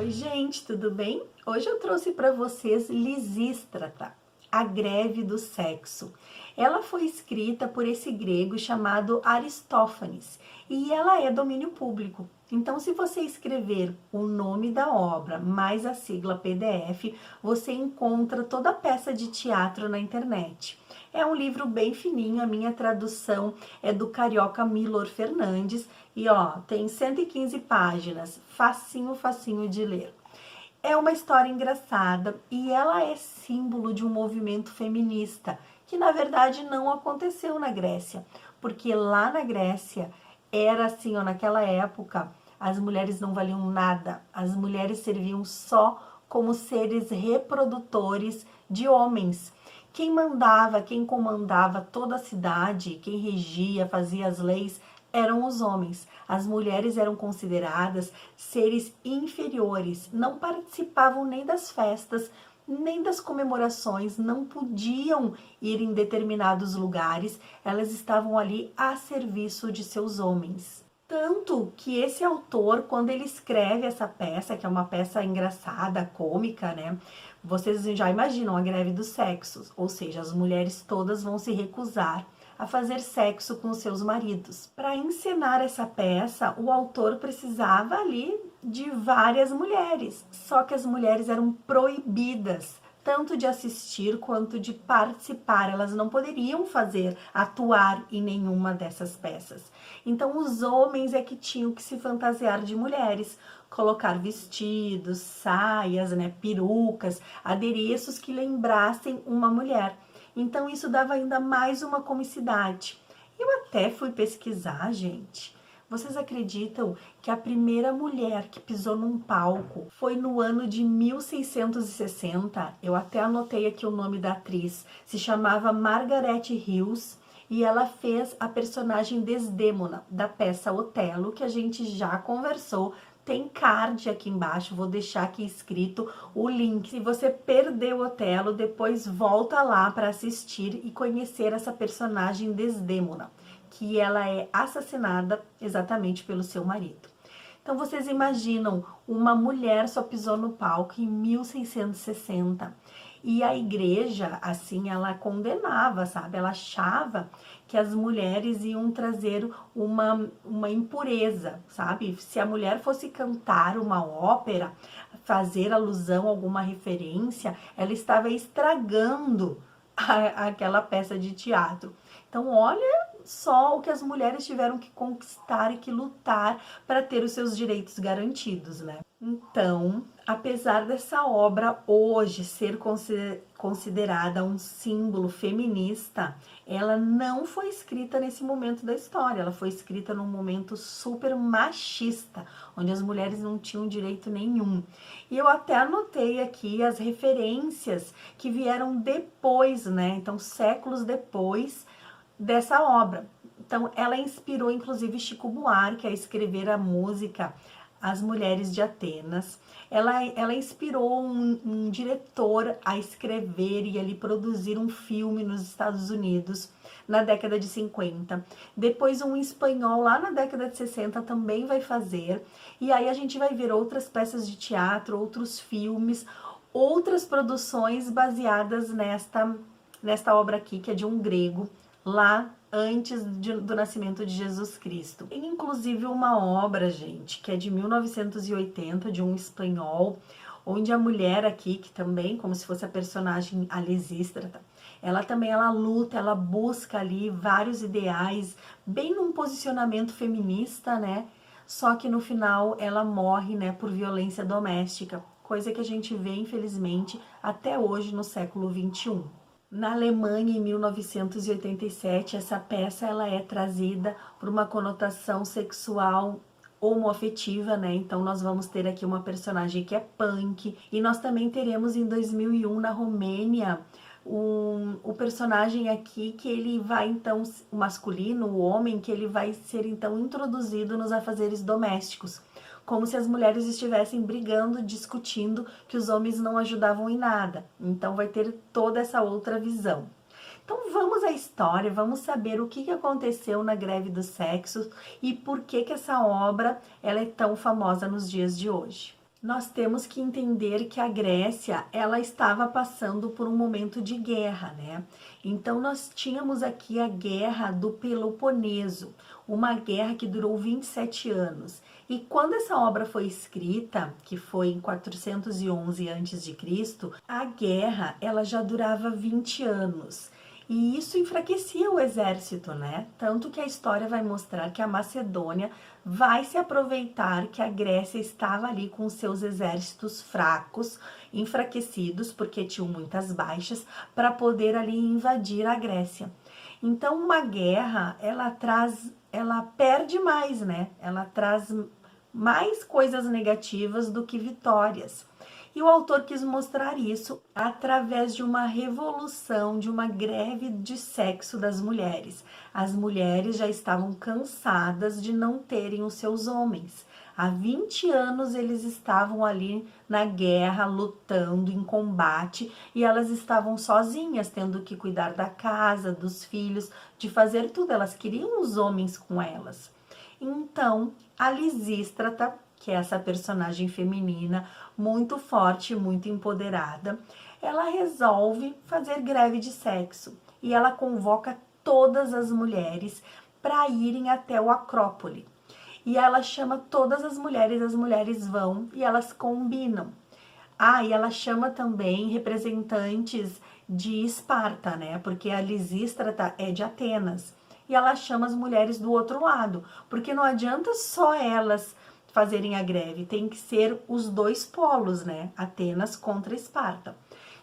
Oi, gente, tudo bem? Hoje eu trouxe para vocês Lisístrata, a greve do sexo. Ela foi escrita por esse grego chamado Aristófanes e ela é domínio público. Então, se você escrever o nome da obra mais a sigla PDF, você encontra toda a peça de teatro na internet. É um livro bem fininho, a minha tradução é do carioca Milor Fernandes e tem 115 páginas, facinho de ler. É uma história engraçada e ela é símbolo de um movimento feminista que na verdade não aconteceu na Grécia, porque lá na Grécia era assim, naquela época as mulheres não valiam nada, as mulheres serviam só como seres reprodutores de homens. Quem mandava, quem comandava toda a cidade, quem regia, fazia as leis, eram os homens. As mulheres eram consideradas seres inferiores, não participavam nem das festas, nem das comemorações, não podiam ir em determinados lugares, elas estavam ali a serviço de seus homens. Tanto que esse autor, quando ele escreve essa peça, que é uma peça engraçada, cômica, né? Vocês já imaginam a greve dos sexos, ou seja, as mulheres todas vão se recusar a fazer sexo com seus maridos. Para encenar essa peça, o autor precisava ali de várias mulheres, só que as mulheres eram proibidas tanto de assistir quanto de participar, elas não poderiam atuar em nenhuma dessas peças. Então os homens é que tinham que se fantasiar de mulheres, colocar vestidos, saias, perucas, adereços que lembrassem uma mulher. Então isso dava ainda mais uma comicidade. Eu até fui pesquisar, gente. Vocês acreditam que a primeira mulher que pisou num palco foi no ano de 1660? Eu até anotei aqui o nome da atriz. Se chamava Margaret Hughes e ela fez a personagem Desdémona da peça Otelo, que a gente já conversou. Tem card aqui embaixo, vou deixar aqui escrito o link. Se você perdeu o Otelo, depois volta lá para assistir e conhecer essa personagem Desdémona, que ela é assassinada exatamente pelo seu marido. Então vocês imaginam, uma mulher só pisou no palco em 1660. E a igreja, assim, ela condenava, sabe? Ela achava que as mulheres iam trazer uma impureza, sabe? Se a mulher fosse cantar uma ópera, fazer alusão a alguma referência, ela estava estragando aquela peça de teatro. Então, olha só o que as mulheres tiveram que conquistar e que lutar para ter os seus direitos garantidos, né? Então, apesar dessa obra hoje ser considerada um símbolo feminista, ela não foi escrita nesse momento da história, ela foi escrita num momento super machista, onde as mulheres não tinham direito nenhum. E eu até anotei aqui as referências que vieram depois, né? Então, séculos depois dessa obra. Então, ela inspirou inclusive Chico Buarque a escrever a música As Mulheres de Atenas. Ela inspirou um diretor a escrever e ele produzir um filme nos Estados Unidos na década de 50. Depois um espanhol lá na década de 60 também vai fazer. E aí a gente vai ver outras peças de teatro, outros filmes, outras produções baseadas nesta obra aqui, que é de um grego, lá antes do nascimento de Jesus Cristo. Tem inclusive uma obra, gente, que é de 1980, de um espanhol, onde a mulher aqui, que também, como se fosse a personagem a Lisístrata, ela luta, ela busca ali vários ideais, bem num posicionamento feminista, né? Só que no final ela morre, né, por violência doméstica, coisa que a gente vê, infelizmente, até hoje no século XXI. Na Alemanha, em 1987, essa peça ela é trazida por uma conotação sexual homoafetiva, né? Então nós vamos ter aqui uma personagem que é punk, e nós também teremos em 2001 na Romênia o personagem aqui que ele vai então, o masculino, o homem, que ele vai ser então introduzido nos afazeres domésticos, como se as mulheres estivessem brigando, discutindo, que os homens não ajudavam em nada. Então vai ter toda essa outra visão. Então vamos à história, vamos saber o que aconteceu na greve dos sexos e por que essa obra ela é tão famosa nos dias de hoje. Nós temos que entender que a Grécia, ela estava passando por um momento de guerra, né? Então nós tínhamos aqui a guerra do Peloponeso, uma guerra que durou 27 anos. E quando essa obra foi escrita, que foi em 411 a.C., a guerra ela já durava 20 anos. E isso enfraquecia o exército, né? Tanto que a história vai mostrar que a Macedônia vai se aproveitar que a Grécia estava ali com seus exércitos fracos, enfraquecidos, porque tinham muitas baixas, para poder ali invadir a Grécia. Então, uma guerra, ela perde mais, né? Ela traz mais coisas negativas do que vitórias. E o autor quis mostrar isso através de uma revolução, de uma greve de sexo das mulheres. As mulheres já estavam cansadas de não terem os seus homens. Há 20 anos eles estavam ali na guerra, lutando, em combate, e elas estavam sozinhas, tendo que cuidar da casa, dos filhos, de fazer tudo. Elas queriam os homens com elas. Então, a Lisístrata, que é essa personagem feminina, muito forte, muito empoderada, ela resolve fazer greve de sexo e ela convoca todas as mulheres para irem até o Acrópole. E ela chama todas as mulheres vão e elas combinam. E ela chama também representantes de Esparta, né? Porque a Lisístrata é de Atenas. E ela chama as mulheres do outro lado, porque não adianta só elas fazerem a greve, tem que ser os dois polos, né? Atenas contra Esparta.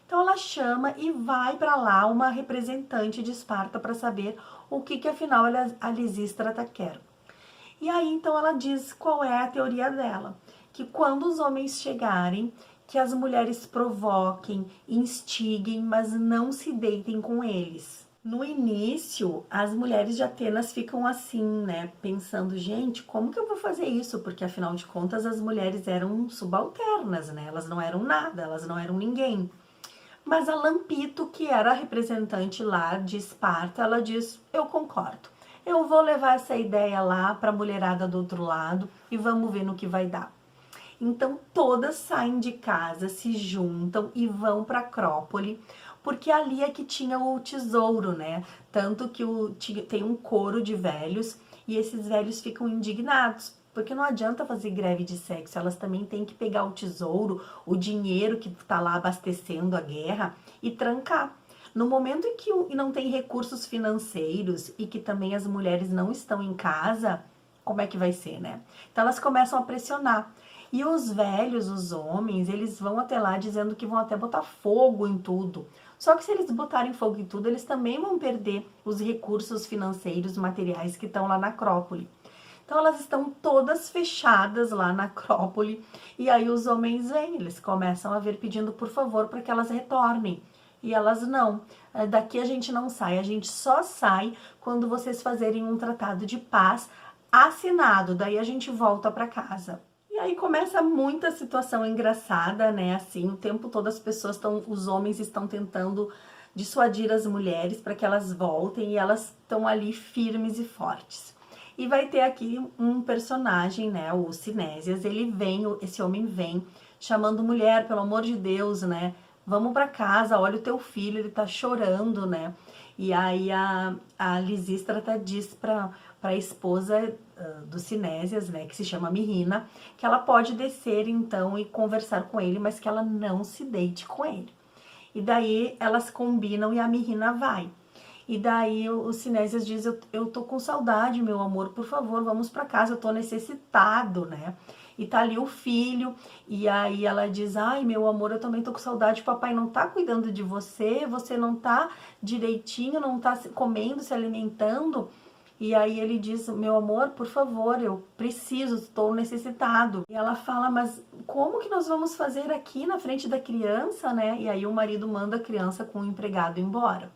Então ela chama e vai para lá uma representante de Esparta para saber o que afinal a Lisístrata quer. E aí então ela diz qual é a teoria dela, que quando os homens chegarem, que as mulheres provoquem, instiguem, mas não se deitem com eles. No início, as mulheres de Atenas ficam assim, né? Pensando, gente, como que eu vou fazer isso? Porque afinal de contas as mulheres eram subalternas, né? Elas não eram nada, elas não eram ninguém. Mas a Lampito, que era a representante lá de Esparta, ela diz, eu concordo. Eu vou levar essa ideia lá para a mulherada do outro lado e vamos ver no que vai dar. Então todas saem de casa, se juntam e vão para Acrópole, porque ali é que tinha o tesouro, né? Tanto que tem um coro de velhos e esses velhos ficam indignados, porque não adianta fazer greve de sexo, elas também têm que pegar o tesouro, o dinheiro que tá lá abastecendo a guerra e trancar. No momento em que não tem recursos financeiros e que também as mulheres não estão em casa, como é que vai ser, né? Então elas começam a pressionar. E os velhos, os homens, eles vão até lá dizendo que vão até botar fogo em tudo. Só que se eles botarem fogo em tudo, eles também vão perder os recursos financeiros, materiais que estão lá na Acrópole. Então elas estão todas fechadas lá na Acrópole. E aí os homens vêm, eles começam a vir pedindo por favor para que elas retornem. E elas não, daqui a gente não sai, a gente só sai quando vocês fazerem um tratado de paz assinado, daí a gente volta para casa. E aí começa muita situação engraçada, né? Assim, o tempo todo os homens estão tentando dissuadir as mulheres para que elas voltem e elas estão ali firmes e fortes. E vai ter aqui um personagem, né? O Cinésias, esse homem vem chamando mulher, pelo amor de Deus, né? Vamos para casa, olha o teu filho, ele tá chorando, né? E aí a Lisístrata diz para a esposa do Cinésias, né, que se chama Mirrina, que ela pode descer então e conversar com ele, mas que ela não se deite com ele. E daí elas combinam e a Mirrina vai. E daí o Cinésias diz, eu tô com saudade, meu amor, por favor, vamos para casa, eu tô necessitado, né? E tá ali o filho, e aí ela diz, ai, meu amor, eu também tô com saudade, papai não tá cuidando de você, você não tá direitinho, não tá comendo, se alimentando. E aí ele diz, meu amor, por favor, eu preciso, estou necessitado. E ela fala, mas como que nós vamos fazer aqui na frente da criança, né? E aí o marido manda a criança com o empregado embora.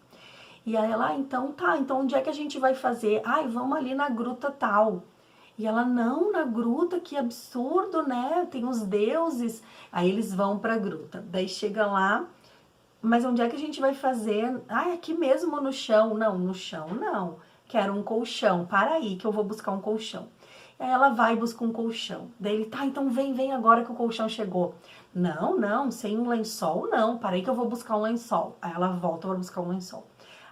E aí ela, então tá, então onde é que a gente vai fazer? Ai, vamos ali na gruta tal. E ela, não, na gruta, que absurdo, né? Tem os deuses. Aí eles vão pra gruta. Daí chega lá, mas onde é que a gente vai fazer? Ai, aqui mesmo no chão. Não, no chão não. Quero um colchão. Para aí que eu vou buscar um colchão. Aí ela vai e busca um colchão. Daí ele, tá, então vem agora que o colchão chegou. Não, sem um lençol não, parei que eu vou buscar um lençol. Aí ela volta para buscar um lençol.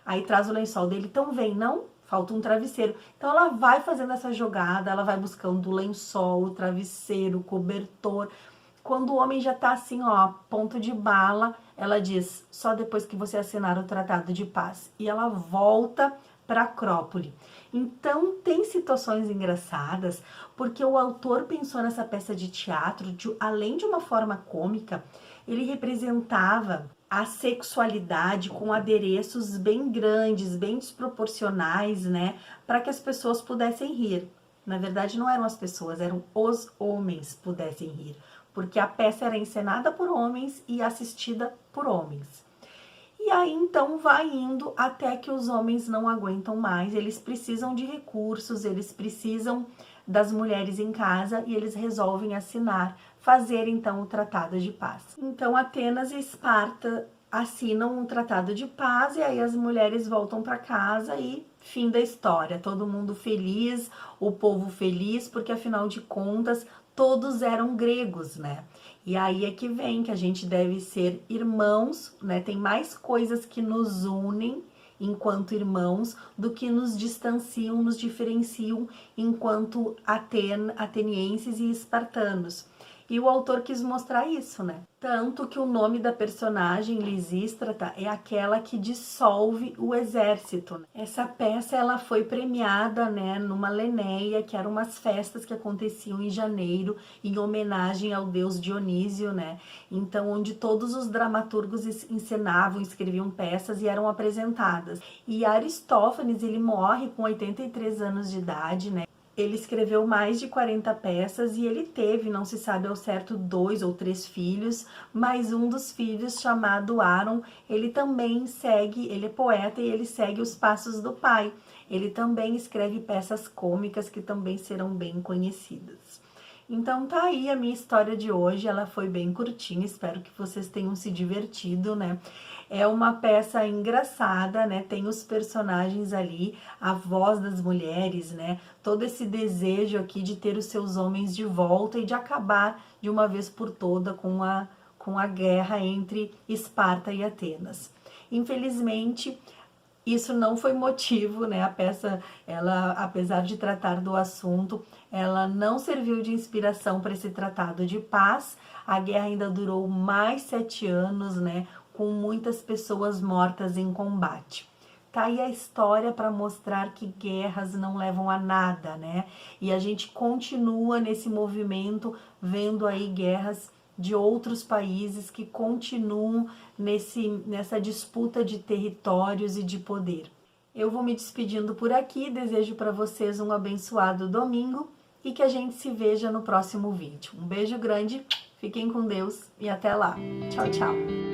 Aí traz o lençol dele, então vem, não, falta um travesseiro. Então ela vai fazendo essa jogada, ela vai buscando o lençol, o travesseiro, o cobertor. Quando o homem já tá assim, ó, ponto de bala, ela diz, só depois que você assinar o tratado de paz. E ela volta para Acrópole. Então tem situações engraçadas, porque o autor pensou nessa peça de teatro, além de uma forma cômica, ele representava a sexualidade com adereços bem grandes, bem desproporcionais, né, para que as pessoas pudessem rir. Na verdade, não eram as pessoas, eram os homens pudessem rir, porque a peça era encenada por homens e assistida por homens. E aí então vai indo até que os homens não aguentam mais, eles precisam de recursos, eles precisam das mulheres em casa e eles resolvem assinar, fazer então o tratado de paz. Então Atenas e Esparta assinam um tratado de paz e aí as mulheres voltam para casa e fim da história. Todo mundo feliz, o povo feliz, porque afinal de contas todos eram gregos, né? E aí é que vem que a gente deve ser irmãos, né? Tem mais coisas que nos unem enquanto irmãos do que nos distanciam, nos diferenciam enquanto atenienses e espartanos. E o autor quis mostrar isso, né? Tanto que o nome da personagem, Lisístrata, é aquela que dissolve o exército. Essa peça, ela foi premiada, né, numa Lenéia, que eram umas festas que aconteciam em janeiro, em homenagem ao deus Dionísio, né? Então, onde todos os dramaturgos encenavam, escreviam peças e eram apresentadas. E Aristófanes, ele morre com 83 anos de idade, né? Ele escreveu mais de 40 peças e ele teve, não se sabe ao certo, 2 ou 3 filhos, mas um dos filhos, chamado Aron, ele também segue, ele é poeta e ele segue os passos do pai. Ele também escreve peças cômicas que também serão bem conhecidas. Então tá aí a minha história de hoje, ela foi bem curtinha, espero que vocês tenham se divertido, né? É uma peça engraçada, né? Tem os personagens ali, a voz das mulheres, né? Todo esse desejo aqui de ter os seus homens de volta e de acabar de uma vez por toda com a guerra entre Esparta e Atenas. Infelizmente, isso não foi motivo, né? A peça, ela, apesar de tratar do assunto, ela não serviu de inspiração para esse tratado de paz. A guerra ainda durou mais 7 anos, né? Com muitas pessoas mortas em combate. Tá aí a história para mostrar que guerras não levam a nada, né? E a gente continua nesse movimento, vendo aí guerras de outros países que continuam nessa disputa de territórios e de poder. Eu vou me despedindo por aqui, desejo para vocês um abençoado domingo e que a gente se veja no próximo vídeo. Um beijo grande, fiquem com Deus e até lá. Tchau, tchau!